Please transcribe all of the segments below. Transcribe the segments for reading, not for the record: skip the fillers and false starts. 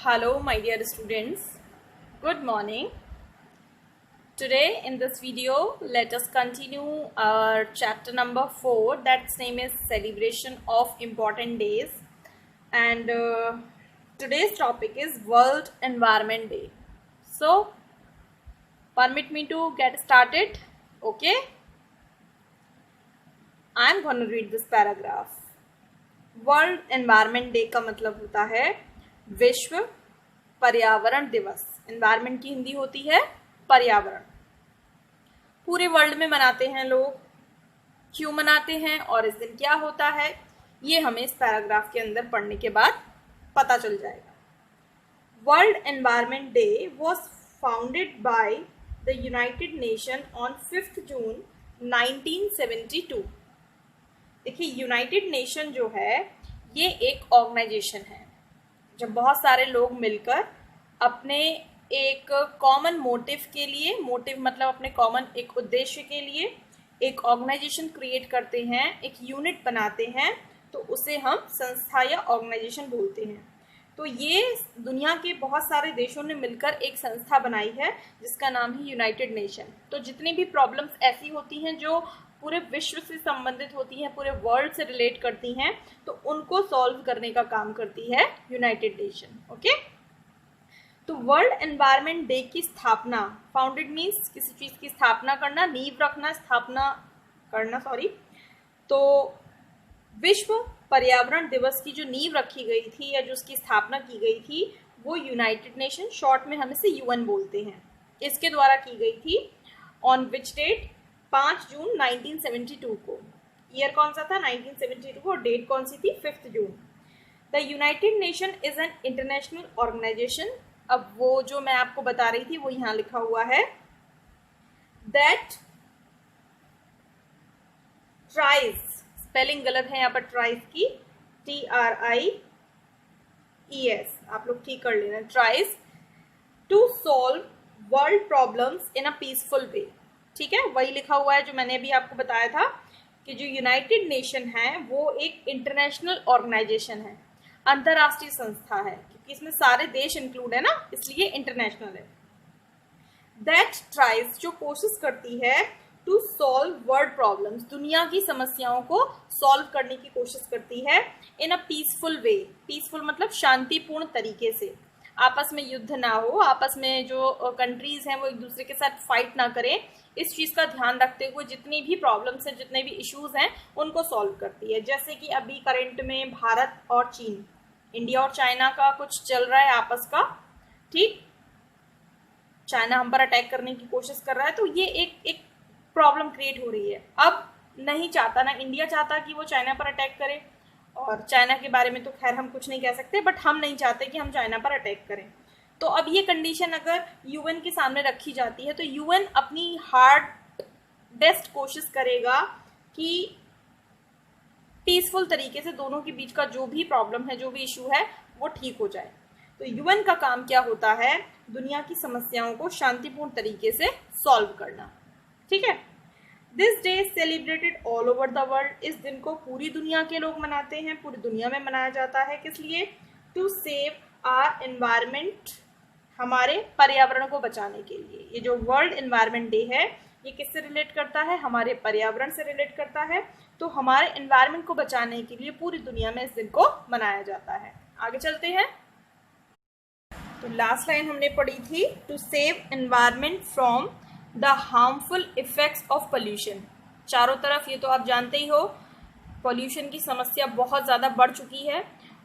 Hello, my dear students. Good morning. Today in this video, let us continue our chapter number 4. That's name is Celebration of Important Days. And today's topic is World Environment Day. So, permit me to get started. Okay. I am going to read this paragraph. World environment day का मतलब होता है विश्व पर्यावरण दिवस। Environment की हिंदी होती है पर्यावरण। पूरे वर्ल्ड में मनाते हैं लोग। क्यों मनाते हैं और इस दिन क्या होता है, ये हमें इस पैराग्राफ के अंदर पढ़ने के बाद पता चल जाएगा। World environment day was founded by the united nation on 5 जून 1972। देखिए, यूनाइटेड नेशन जो है ये एक ऑर्गेनाइजेशन है जब बहुत सारे लोग मिलकर अपने एक कॉमन मोटिव के लिए, मोटिव मतलब अपने कॉमन एक उद्देश्य के लिए एक ऑर्गेनाइजेशन क्रिएट करते हैं, एक यूनिट बनाते हैं, तो उसे हम संस्था या ऑर्गेनाइजेशन बोलते हैं। तो ये दुनिया के बहुत सारे देशों ने मिलकर एक संस्था बनाई है जिसका नाम है यूनाइटेड नेशन। तो जितनी भी प्रॉब्लम्स ऐसी होती हैं जो पूरे विश्व से संबंधित होती हैं, पूरे वर्ल्ड से रिलेट करती हैं, तो उनको सॉल्व करने का काम करती है यूनाइटेड नेशन। ओके, तो वर्ल्ड एनवायरनमेंट डे की स्थापना, फाउंडेड मीन्स किसी चीज की स्थापना करना, नींव रखना, स्थापना करना, सॉरी। तो विश्व पर्यावरण दिवस की जो नींव रखी गई थी या जो उसकी स्थापना की गई थी वो यूनाइटेड नेशन, शॉर्ट में हम इसे यूएन बोलते हैं, इसके द्वारा की गई थी। On which date? 5 जून 1972 को। ईयर कौन सा था? 1972 को। डेट कौन सी थी? 5 जून। The united nation is an international organisation. अब वो जो मैं आपको बता रही थी वो यहाँ लिखा हुआ है, दैट ट्राइज, स्पेलिंग गलत है यहाँ पर ट्राइज की, TRIES, आप लोग ठीक कर लेना, tries to solve world problems in a peaceful way. ठीक है, वही लिखा हुआ है जो मैंने अभी आपको बताया था कि जो यूनाइटेड नेशन है वो एक इंटरनेशनल ऑर्गेनाइजेशन है, अंतरराष्ट्रीय संस्था है, क्योंकि इसमें सारे देश इंक्लूड है ना, इसलिए इंटरनेशनल है। दैट ट्राइज, जो कोशिश करती है, टू सॉल्व वर्ल्ड प्रॉब्लम्स, दुनिया की समस्याओं को सॉल्व करने की कोशिश करती है, इन अ पीसफुल वे। पीसफुल मतलब शांतिपूर्ण तरीके से, आपस में युद्ध ना हो, आपस में जो कंट्रीज हैं वो एक दूसरे के साथ फाइट ना करें, इस चीज का ध्यान रखते हुए जितनी भी प्रॉब्लम्स हैं, जितने भी इश्यूज हैं, उनको सॉल्व करती है। जैसे कि अभी करंट में भारत और चीन, इंडिया और चाइना का कुछ चल रहा है आपस का, ठीक, चाइना हम पर अटैक करने की कोशिश कर रहा है, तो ये एक प्रॉब्लम क्रिएट हो रही है। अब नहीं चाहता, ना इंडिया चाहता कि वो चाइना पर अटैक करे, और चाइना के बारे में तो खैर हम कुछ नहीं कह सकते, बट हम नहीं चाहते कि हम चाइना पर अटैक करें। तो अब ये कंडीशन अगर यूएन के सामने रखी जाती है तो यूएन अपनी हार्ड बेस्ट कोशिश करेगा कि पीसफुल तरीके से दोनों के बीच का जो भी प्रॉब्लम है, जो भी इशू है, वो ठीक हो जाए। तो यूएन का काम क्या होता है? दुनिया की समस्याओं को शांतिपूर्ण तरीके से सॉल्व करना। ठीक है, this day celebrated all over the world. इस दिन को पूरी दुनिया के लोग मनाते हैं, पूरी दुनिया में मनाया जाता है। किस लिए? टू सेव आवर एनवायरनमेंट, हमारे पर्यावरण को बचाने के लिए। ये जो वर्ल्ड एनवायरनमेंट डे है ये किससे रिलेट करता है? हमारे पर्यावरण से रिलेट करता है। तो हमारे एनवायरनमेंट को बचाने के लिए पूरी दुनिया में इस दिन को मनाया जाता है। आगे चलते हैं। तो लास्ट लाइन हमने पढ़ी थी, to save environment from the harmful effects of pollution. चारों तरफ, ये तो आप जानते ही हो, पोल्यूशन की समस्या बहुत ज़्यादा बढ़ चुकी है,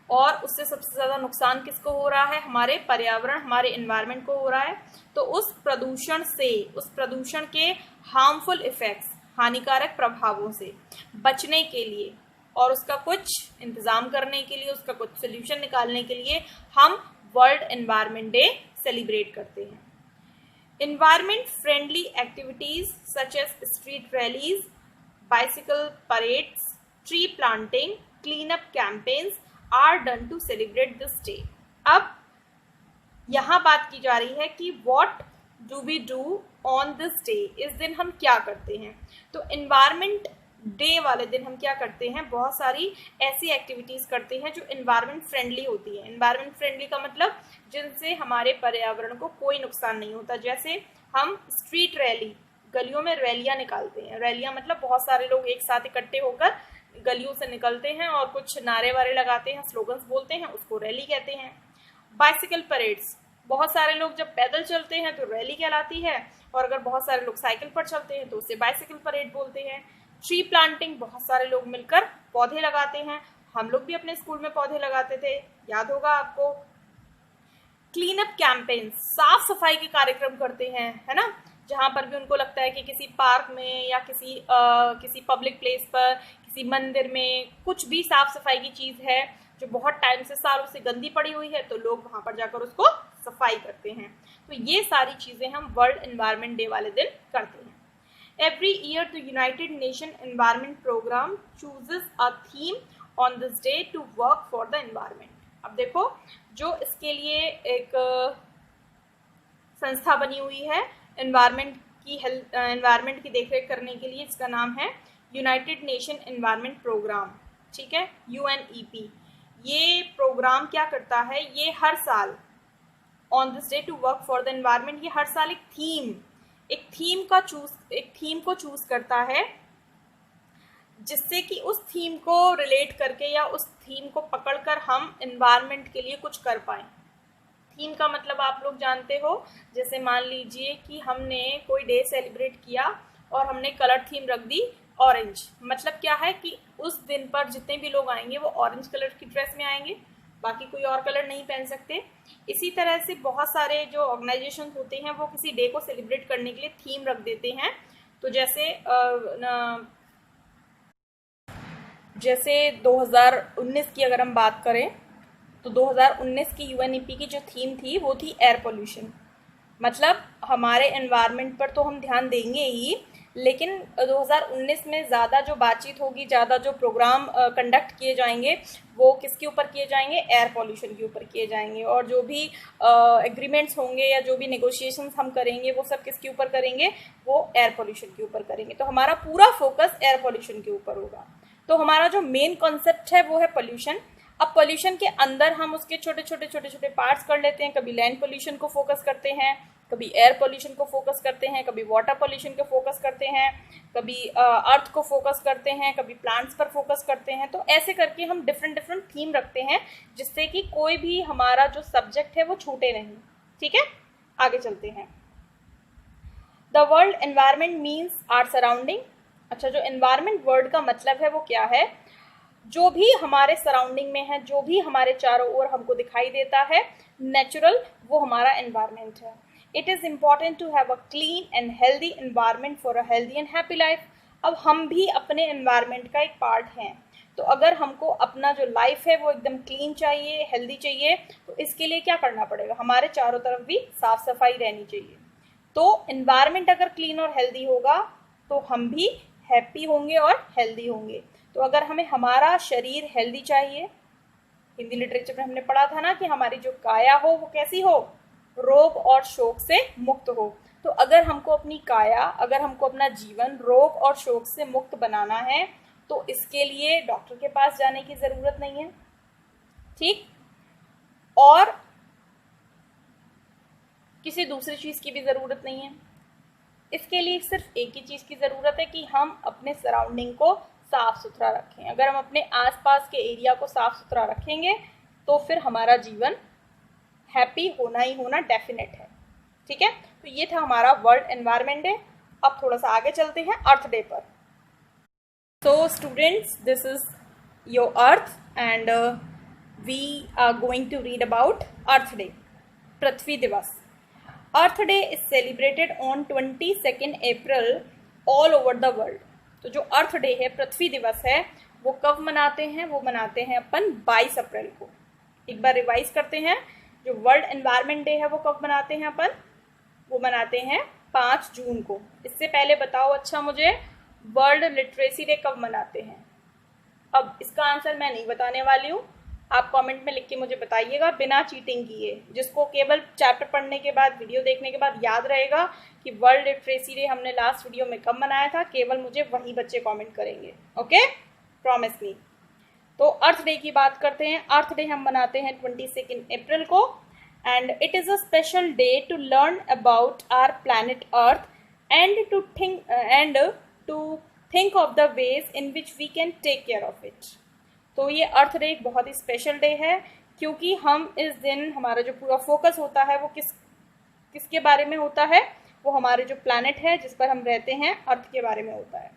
और उससे सबसे ज़्यादा नुकसान किसको हो रहा है? हमारे पर्यावरण, हमारे एनवायरनमेंट को हो रहा है। तो उस प्रदूषण से, उस प्रदूषण के हार्मफुल इफेक्ट्स, हानिकारक प्रभावों से बचने के लिए और उसका कुछ इंतज़ाम करने के लिए, उसका कुछ सोल्यूशन निकालने के लिए हम वर्ल्ड एनवायरनमेंट डे सेलिब्रेट करते हैं। Environment friendly activities such as street rallies, bicycle parades, tree planting, cleanup campaigns are done to celebrate this day. अब यहाँ बात की जा रही है कि what do we do on this day? इस दिन हम क्या करते हैं? तो environment डे वाले दिन हम क्या करते हैं, बहुत सारी ऐसी एक्टिविटीज़ करते हैं जो इन्वायरमेंट फ्रेंडली होती है। इन्वायरमेंट फ्रेंडली का मतलब जिनसे हमारे पर्यावरण को कोई नुकसान नहीं होता। जैसे हम स्ट्रीट रैली, गलियों में रैलियाँ निकालते हैं। रैलियाँ मतलब बहुत सारे लोग एक साथ इकट्ठे होकर गलियों से निकलते हैं और कुछ नारे वारे लगाते हैं, स्लोगन्स बोलते हैं, उसको रैली कहते हैं। बाइसिकल परेड्स, बहुत सारे लोग जब पैदल चलते हैं तो रैली कहलाती है, और अगर बहुत सारे लोग साइकिल पर चलते हैं तो उसे बाइसिकल परेड बोलते हैं। ट्री प्लांटिंग, बहुत सारे लोग मिलकर पौधे लगाते हैं। हम लोग भी अपने स्कूल में पौधे लगाते थे, याद होगा आपको। क्लीन अप कैंपेन्स, साफ सफाई के कार्यक्रम करते हैं, है ना, जहाँ पर भी उनको लगता है कि किसी पार्क में या किसी पब्लिक प्लेस पर, किसी मंदिर में कुछ भी साफ सफाई की चीज़ है जो बहुत टाइम से, सालों से गंदी पड़ी हुई है, तो लोग वहाँ पर जाकर उसको सफाई करते हैं। तो ये सारी चीज़ें हम वर्ल्ड एनवायरनमेंट डे वाले दिन करते हैं। Every year the United Nations Environment Program chooses a theme on this day to work for the environment. अब देखो, जो इसके लिए एक संस्था बनी हुई है एनवायरनमेंट की देखरेख करने के लिए, इसका नाम है यूनाइटेड नेशन एनवायरनमेंट प्रोग्राम, ठीक है, UNEP। ये प्रोग्राम क्या करता है, ये हर साल on this day to work for the environment, ये हर साल एक थीम को चूज करता है, जिससे कि उस थीम को रिलेट करके या उस थीम को पकड़कर हम एनवायरनमेंट के लिए कुछ कर पाएँ। थीम का मतलब आप लोग जानते हो, जैसे मान लीजिए कि हमने कोई डे सेलिब्रेट किया और हमने कलर थीम रख दी ऑरेंज। मतलब क्या है कि उस दिन पर जितने भी लोग आएंगे वो ऑरेंज कलर की ड्रेस में आएंगे, बाकी कोई और कलर नहीं पहन सकते। इसी तरह से बहुत सारे जो ऑर्गेनाइजेशन होते हैं वो किसी डे को सेलिब्रेट करने के लिए थीम रख देते हैं। तो जैसे 2019 की अगर हम बात करें तो 2019 की UNEP की जो थीम थी वो थी एयर पोल्यूशन। मतलब हमारे एनवायरनमेंट पर तो हम ध्यान देंगे ही, लेकिन 2019 में ज़्यादा जो बातचीत होगी, ज़्यादा जो प्रोग्राम कंडक्ट किए जाएंगे वो किसके ऊपर किए जाएंगे, एयर पोल्यूशन के ऊपर किए जाएंगे। और जो भी एग्रीमेंट्स होंगे या जो भी नेगोशिएशंस हम करेंगे वो सब किसके ऊपर करेंगे, वो एयर पोल्यूशन के ऊपर करेंगे। तो हमारा पूरा फोकस एयर पोल्यूशन के ऊपर होगा। तो हमारा जो मेन कॉन्सेप्ट है वो है पोल्यूशन। अब पोल्यूशन के अंदर हम उसके छोटे छोटे पार्ट्स कर लेते हैं। कभी लैंड पोल्यूशन को फोकस करते हैं, कभी एयर पोल्यूशन को फोकस करते हैं, कभी वाटर पोल्यूशन को फोकस करते हैं, कभी अर्थ को फोकस करते हैं, कभी प्लांट्स पर फोकस करते हैं। तो ऐसे करके हम डिफरेंट थीम रखते हैं, जिससे कि कोई भी हमारा जो सब्जेक्ट है वो छूटे नहीं। ठीक है, आगे चलते हैं। The world environment means our surrounding. अच्छा, जो एनवायरनमेंट वर्ड का मतलब है वो क्या है, जो भी हमारे सराउंडिंग में है, जो भी हमारे चारों ओर हमको दिखाई देता है नेचुरल, वो हमारा एनवायरनमेंट है। It is important to have a clean and healthy environment for a healthy and happy life. अब हम भी अपने एनवायरनमेंट का एक पार्ट हैं, तो अगर हमको अपना जो लाइफ है वो एकदम क्लीन चाहिए, हेल्दी चाहिए, तो इसके लिए क्या करना पड़ेगा, हमारे चारों तरफ भी साफ सफाई रहनी चाहिए। तो एनवायरनमेंट अगर क्लीन और हेल्दी होगा तो हम भी हैप्पी होंगे और हेल्दी होंगे। तो अगर हमें हमारा शरीर हेल्दी चाहिए, हिंदी लिटरेचर में हमने पढ़ा था ना कि हमारी जो काया हो वो कैसी हो, रोग और शोक से मुक्त हो। तो अगर हमको अपनी काया, अगर हमको अपना जीवन रोग और शोक से मुक्त बनाना है तो इसके लिए डॉक्टर के पास जाने की ज़रूरत नहीं है, ठीक, और किसी दूसरी चीज़ की भी ज़रूरत नहीं है। इसके लिए सिर्फ एक ही चीज़ की ज़रूरत है कि हम अपने सराउंडिंग को साफ़ सुथरा रखें। अगर हम अपने आसपास के एरिया को साफ़ सुथरा रखेंगे तो फिर हमारा जीवन हैप्पी होना ही होना डेफिनेट है। ठीक है, तो ये था हमारा वर्ल्ड एनवायरनमेंट डे। अब थोड़ा सा आगे चलते हैं अर्थ डे पर। So students, this is your earth and we are going to read about earth day, पृथ्वी दिवस। Earth day is celebrated on 22 April all over the world. तो जो अर्थ डे है, पृथ्वी दिवस है, वो कब मनाते हैं, वो मनाते हैं अपन 22 अप्रैल को। एक बार रिवाइज करते हैं, जो वर्ल्ड एनवायरनमेंट डे है वो कब मनाते हैं अपन, वो मनाते हैं 5 जून को। इससे पहले बताओ अच्छा मुझे, वर्ल्ड लिटरेसी डे कब मनाते हैं। अब इसका आंसर मैं नहीं बताने वाली हूँ, आप कमेंट में लिख के मुझे बताइएगा बिना चीटिंग किए। जिसको केवल चैप्टर पढ़ने के बाद, वीडियो देखने के बाद याद रहेगा कि वर्ल्ड लिटरेसी डे हमने लास्ट वीडियो में कब मनाया था, केवल मुझे वही बच्चे कमेंट करेंगे। Okay, promise me. तो अर्थ डे की बात करते हैं। अर्थ डे हम मनाते हैं 22 अप्रैल को, and it is a special day to learn about our planet earth and to think of the ways in which we can take care of it. तो ये अर्थ डे एक बहुत ही स्पेशल डे है, क्योंकि हम इस दिन, हमारा जो पूरा फोकस होता है वो किसके बारे में होता है, वो हमारे जो प्लैनेट है जिस पर हम रहते हैं, अर्थ के बारे में होता है।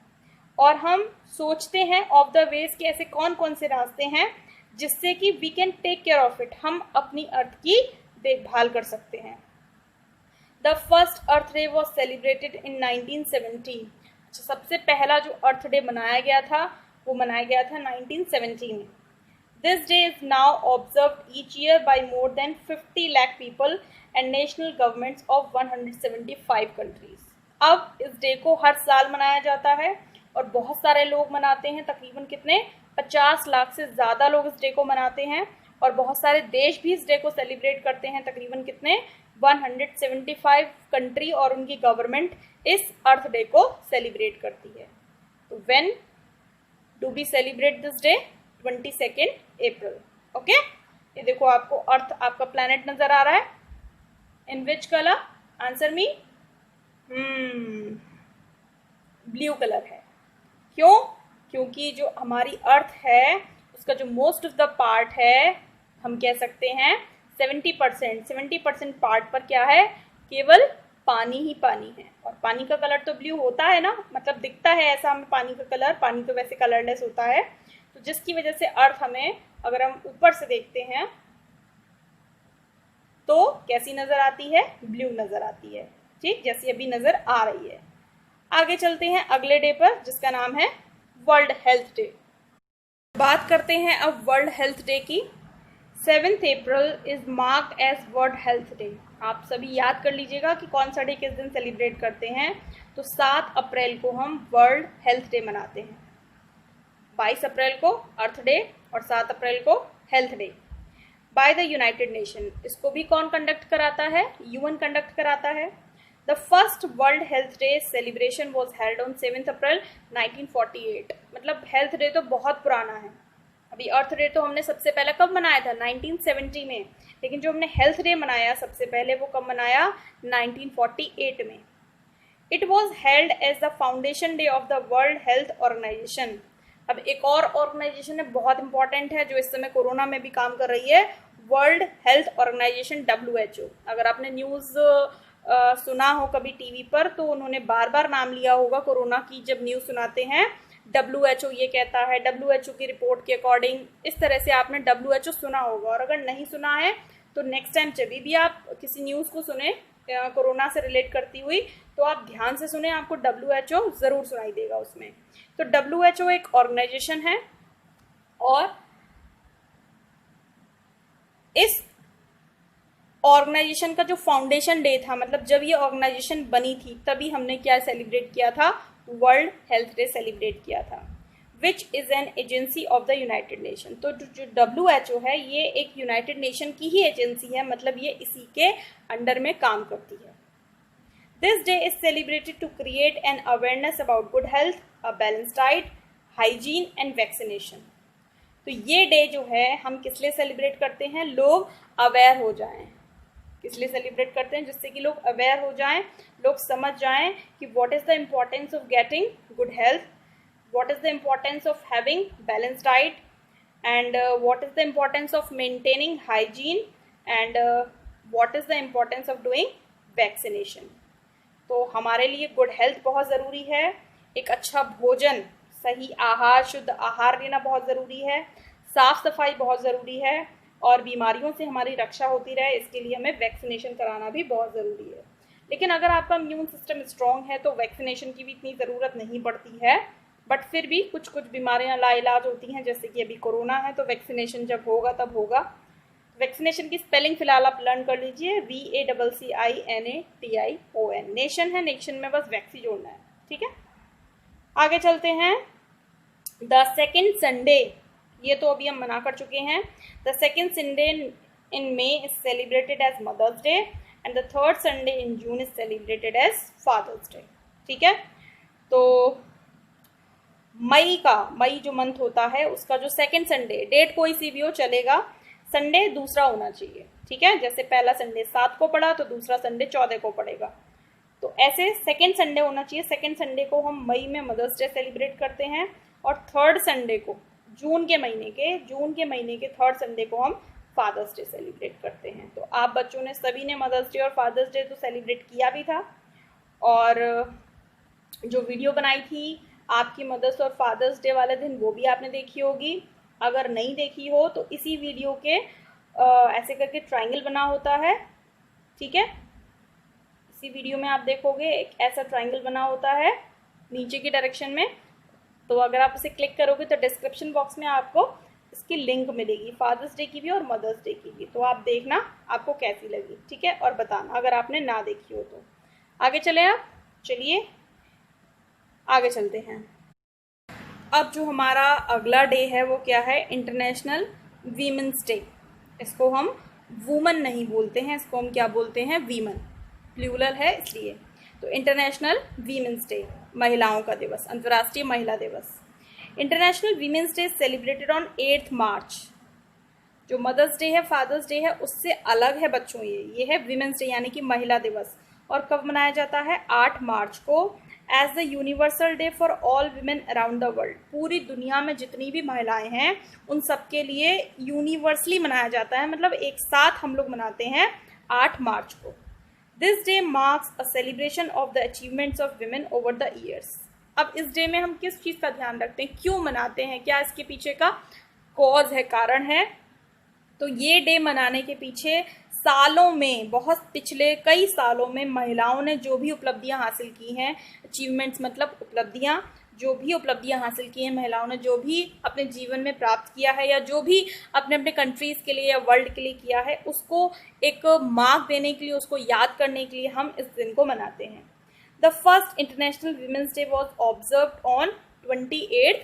और हम सोचते हैं ऑफ द वेज कि ऐसे कौन कौन से रास्ते हैं जिससे कि we can take care of it, हम अपनी अर्थ की देखभाल कर सकते हैं। The first earth day was celebrated in 1970। सबसे पहला जो अर्थ डे मनाया गया था वो मनाया गया था 1970 में। This day is now observed each year by more than 50 lakh people and national governments of 175 countries. अब इस डे को हर साल मनाया जाता है और बहुत सारे लोग मनाते हैं, तकरीबन कितने 50 लाख से ज़्यादा लोग इस डे को मनाते हैं, और बहुत सारे देश भी इस डे को सेलिब्रेट करते हैं, तकरीबन कितने 175 कंट्री और उनकी गवर्नमेंट इस अर्थ डे को सेलिब्रेट करती है। तो when do we celebrate this day? 22 April. Okay, ये देखो आपको अर्थ, आपका प्लैनेट नजर आ रहा है। In which colour? Answer me. Blue colour है। क्यों? क्योंकि जो हमारी अर्थ है उसका जो मोस्ट ऑफ द पार्ट है, हम कह सकते हैं 70% पार्ट पर क्या है, केवल पानी ही पानी है। और पानी का कलर तो ब्लू होता है ना, मतलब दिखता है ऐसा हमें पानी का कलर, पानी तो वैसे कलरलेस होता है। तो जिसकी वजह से अर्थ हमें, अगर हम ऊपर से देखते हैं तो कैसी नजर आती है? ब्लू नजर आती है, ठीक, जैसी अभी नजर आ रही है। आगे चलते हैं अगले डे पर, जिसका नाम है वर्ल्ड हेल्थ डे। बात करते हैं अब वर्ल्ड हेल्थ डे की। 7 April is marked as world health day. आप सभी याद कर लीजिएगा कि कौन सा डे किस दिन सेलिब्रेट करते हैं। तो 7 अप्रैल को हम वर्ल्ड हेल्थ डे मनाते हैं, 22 अप्रैल को अर्थ डे और 7 अप्रैल को health day by the united nation. इसको भी कौन कंडक्ट कराता है? यूएन कंडक्ट कराता है। The first world health day celebration was held on 7 अप्रैल 1948। मतलब हेल्थ डे तो बहुत पुराना है। अभी अर्थ डे तो हमने सबसे पहले कब मनाया था? 1970 में। लेकिन जो हमने हेल्थ डे मनाया सबसे पहले, वो कब मनाया? 1948 में। It was held as the foundation day of the World Health Organization. अब एक और ऑर्गेनाइजेशन है, बहुत इंपॉर्टेंट है, जो इस समय कोरोना में भी काम कर रही है, वर्ल्ड हेल्थ ऑर्गेनाइजेशन, WHO। अगर आपने न्यूज़ सुना हो कभी टीवी पर, तो उन्होंने बार बार नाम लिया होगा कोरोना की। जब न्यूज़ सुनाते हैं WHO ये कहता है, WHO की रिपोर्ट के अकॉर्डिंग, इस तरह से आपने WHO सुना होगा। और अगर नहीं सुना है तो नेक्स्ट टाइम जब भी आप किसी न्यूज़ को सुने कोरोना से रिलेट करती हुई, तो आप ध्यान से सुने, आपको WHO ज़रूर सुनाई देगा उसमें। तो WHO एक ऑर्गेनाइजेशन है, और इस ऑर्गेनाइजेशन का जो फाउंडेशन डे था, मतलब जब ये ऑर्गेनाइजेशन बनी थी, तभी हमने क्या सेलिब्रेट किया था? वर्ल्ड हेल्थ डे सेलिब्रेट किया था, which is an agency of the united nation. तो जो WHO है, ये एक यूनाइटेड नेशन की ही एजेंसी है, मतलब ये इसी के अंडर में काम करती है। This day is celebrated to create an awareness about good health, a balance diet, hygiene and vaccination. तो ये डे जो है हम किस लिए सेलिब्रेट करते हैं? लोग अवेयर हो जाएं। किस लिए सेलिब्रेट करते हैं? जिससे कि लोग अवेयर हो जाएं, लोग समझ जाएं कि what is the importance of getting good health, what is the importance of having balance diet, and what is the importance of maintaining hygiene, and what is the importance of doing vaccination. तो हमारे लिए good health बहुत ज़रूरी है। एक अच्छा भोजन, सही आहार, शुद्ध आहार लेना बहुत ज़रूरी है। साफ़ सफाई बहुत ज़रूरी है, और बीमारियों से हमारी रक्षा होती रहे, इसके लिए हमें वैक्सीनेशन कराना भी बहुत ज़रूरी है। लेकिन अगर आपका इम्यून सिस्टम स्ट्रॉन्ग है तो वैक्सीनेशन की भी इतनी ज़रूरत नहीं पड़ती है, बट फिर भी कुछ कुछ बीमारियां लाइलाज होती हैं, जैसे कि अभी कोरोना है, तो वैक्सीनेशन जब होगा तब होगा। वैक्सीनेशन की स्पेलिंग फिलहाल आप लर्न कर लीजिए, VACCINATION। नेशन है, नेशन में बस वैक्सी जोड़ना है, ठीक है। आगे चलते हैं। द सेकेंड संडे, ये तो अभी हम मना कर चुके हैं। The second Sunday in May is celebrated as mother's day and the third Sunday in June is celebrated as father's day. ठीक है, तो मई जो मंथ होता है उसका जो सेकेंड संडे, डेट कोई सी भी हो चलेगा, संडे दूसरा होना चाहिए। ठीक है, जैसे पहला संडे 7 को पड़ा तो दूसरा संडे 14 को पड़ेगा, तो ऐसे सेकेंड संडे होना चाहिए। सेकेंड संडे को हम मई में मदर्स डे सेलिब्रेट करते हैं और थर्ड संडे को जून के महीने के थर्ड संडे को हम फादर्स डे सेलिब्रेट करते हैं। तो आप बच्चों ने सभी ने मदर्स डे और फादर्स डे तो सेलिब्रेट किया भी था, और जो वीडियो बनाई थी आपकी मदर्स और फादर्स डे वाले दिन वो भी आपने देखी होगी। अगर नहीं देखी हो तो इसी वीडियो के ऐसे करके ट्रायंगल बना होता है। ठीक है, इसी वीडियो में आप देखोगे एक ऐसा ट्रायंगल बना होता है नीचे की डायरेक्शन में, तो अगर आप उसे क्लिक करोगे तो डिस्क्रिप्शन बॉक्स में आपको इसकी लिंक मिलेगी, फादर्स डे की भी और मदर्स डे की भी। तो आप देखना आपको कैसी लगी, ठीक है, और बताना अगर आपने ना देखी हो तो। आगे चले आप, चलिए आगे चलते हैं। अब जो हमारा अगला डे है वो क्या है, इंटरनेशनल वीमेंस डे। इसको हम वुमन नहीं बोलते हैं, इसको हम क्या बोलते हैं, वीमन, प्लूरल है इसलिए। तो इंटरनेशनल वीमेंस डे, महिलाओं का दिवस, अंतर्राष्ट्रीय महिला दिवस। International women's day celebrated on 8 मार्च। जो मदर्स डे है, फादर्स डे है, उससे अलग है बच्चों, ये है वीमेंस डे यानी कि महिला दिवस। और कब मनाया जाता है, 8 मार्च को, as the universal day for all women around the world. पूरी दुनिया में जितनी भी महिलाएं हैं उन सबके लिए यूनिवर्सली मनाया जाता है, मतलब एक साथ हम लोग मनाते हैं 8 मार्च को। This day marks a celebration of the achievements of women over the years. अब इस डे में हम किस चीज़ का ध्यान रखते हैं, क्यों मनाते हैं, क्या इसके पीछे का कॉज है, कारण है। तो ये डे मनाने के पीछे सालों में, बहुत पिछले कई सालों में महिलाओं ने जो भी उपलब्धियां हासिल की हैं, अचीवमेंट्स मतलब उपलब्धियां, जो भी उपलब्धियां हासिल की हैं महिलाओं ने, जो भी अपने जीवन में प्राप्त किया है या जो भी अपने अपने कंट्रीज़ के लिए या वर्ल्ड के लिए किया है, उसको एक मार्क देने के लिए, उसको याद करने के लिए हम इस दिन को मनाते हैं। The first international women's day was observe on 28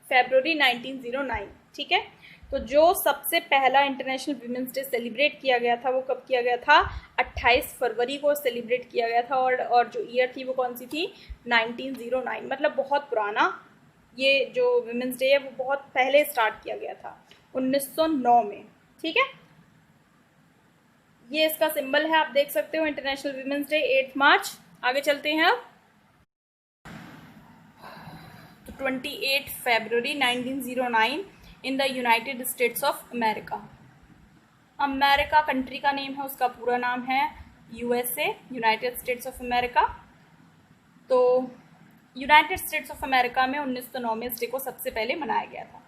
फरवरी 1909। ठीक है, तो जो सबसे पहला इंटरनेशनल वीमेंस डे सेलिब्रेट किया गया था वो कब किया गया था, 28 फरवरी को सेलिब्रेट किया गया था। और जो ईयर थी वो कौन सी थी, 1909, मतलब बहुत पुराना। ये जो वीमेंस डे है वो बहुत पहले स्टार्ट किया गया था, 1909 में। ठीक है, ये इसका सिंबल है, आप देख सकते हो, इंटरनेशनल वीमेंस डे 8 मार्च। आगे चलते हैं अब। तो 28 फरवरी 1909 in the United states of America. America country का नेम है, उसका पूरा नाम है USA, United states of America. तो यूनाइटेड स्टेट्स ऑफ अमेरिका में 1909 में इस डे को सबसे पहले मनाया गया था।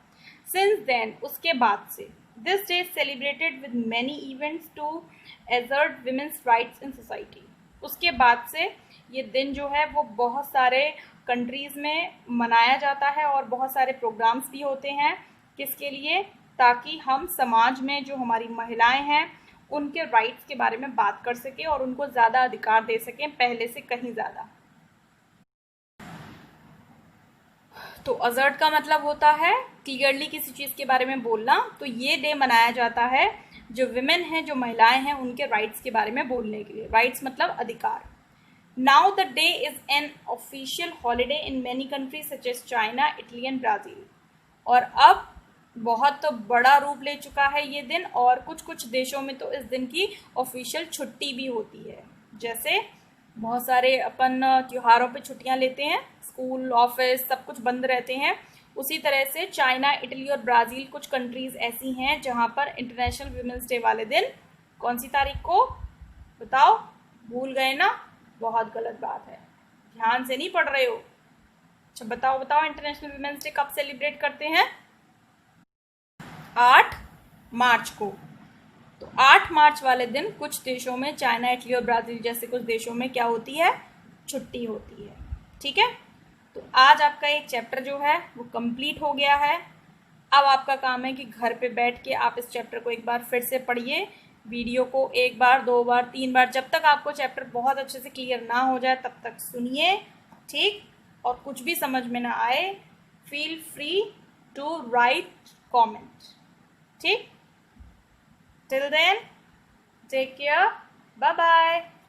सिंस देन, उसके बाद से, this day celebrated with many events to assert women's rights in society. उसके बाद से ये दिन जो है वो बहुत सारे कंट्रीज़ में मनाया जाता है और बहुत सारे प्रोग्राम्स भी होते हैं। किसके लिए, ताकि हम समाज में जो हमारी महिलाएं हैं उनके राइट्स के बारे में बात कर सकें और उनको ज़्यादा अधिकार दे सकें, पहले से कहीं ज़्यादा। तो अजर्ट का मतलब होता है क्लियरली किसी चीज़ के बारे में बोलना। तो ये डे मनाया जाता है जो विमेन हैं, जो महिलाएं हैं, उनके राइट्स के बारे में बोलने के लिए। राइट्स मतलब अधिकार। Now the day is an official holiday in many countries such as China, Italy and Brazil. और अब बहुत बड़ा रूप ले चुका है ये दिन, और कुछ कुछ देशों में तो इस दिन की ऑफिशियल छुट्टी भी होती है। जैसे बहुत सारे अपन त्योहारों पे छुट्टियां लेते हैं, स्कूल, ऑफिस, सब कुछ बंद रहते हैं, उसी तरह से चाइना, इटली और ब्राज़ील कुछ कंट्रीज़ ऐसी हैं जहां पर इंटरनेशनल वीमेंस डे वाले दिन कौन सी तारीख को, बताओ, भूल गए ना, बहुत गलत बात है, ध्यान से नहीं पढ़ रहे हो। अच्छा बताओ इंटरनेशनल वीमेंस डे कब सेलिब्रेट करते हैं, 8 मार्च को। तो 8 मार्च वाले दिन कुछ देशों में, चाइना, इटली और ब्राज़ील जैसे कुछ देशों में क्या होती है, छुट्टी होती है। ठीक है, तो आज आपका एक चैप्टर जो है वो कंप्लीट हो गया है। अब आपका काम है कि घर पे बैठ के आप इस चैप्टर को एक बार फिर से पढ़िए, वीडियो को 1 बार, 2 बार, 3 बार, जब तक आपको चैप्टर बहुत अच्छे से क्लियर ना हो जाए तब तक सुनिए। ठीक, और कुछ भी समझ में ना आए, feel free to write comment. ठीक? Till then, take care. Bye bye.